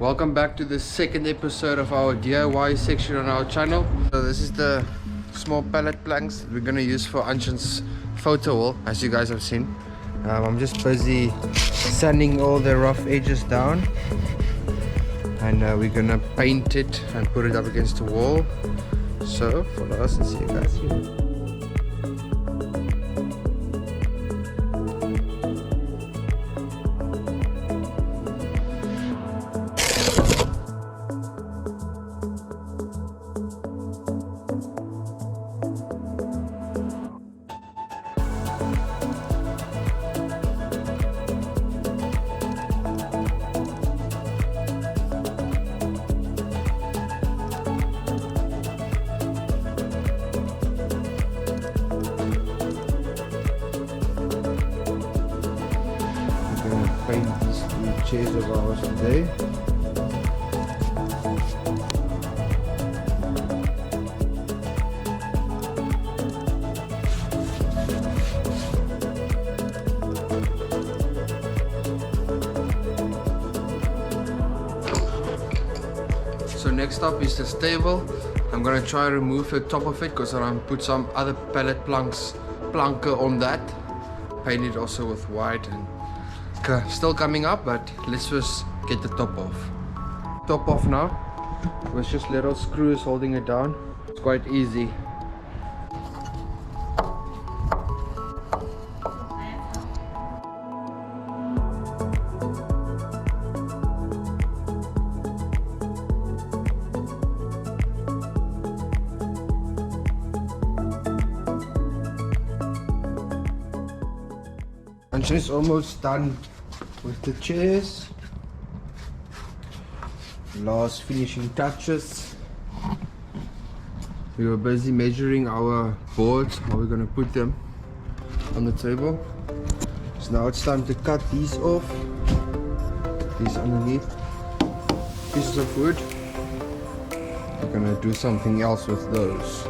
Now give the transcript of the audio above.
Welcome back to the second episode of our DIY section on our channel. So this is the small pallet planks that we're going to use for Anshan's photo wall, as you guys have seen. I'm just busy sanding all the rough edges down, and we're going to paint it and put it up against the wall. So follow us and see you guys here. Paint these two chairs of ours today. So next up is this table. I'm gonna try to remove the top of it because I'm gonna put some other pallet planker on that. Paint it also with white, and still coming up, but let's just get the top off. Top off now with just little screws holding it down. It's quite easy. And she's almost done with the chairs. Last finishing touches. We were busy measuring our boards, how we're gonna put them on the table. So now it's time to cut these off. These underneath pieces of wood. We're gonna do something else with those.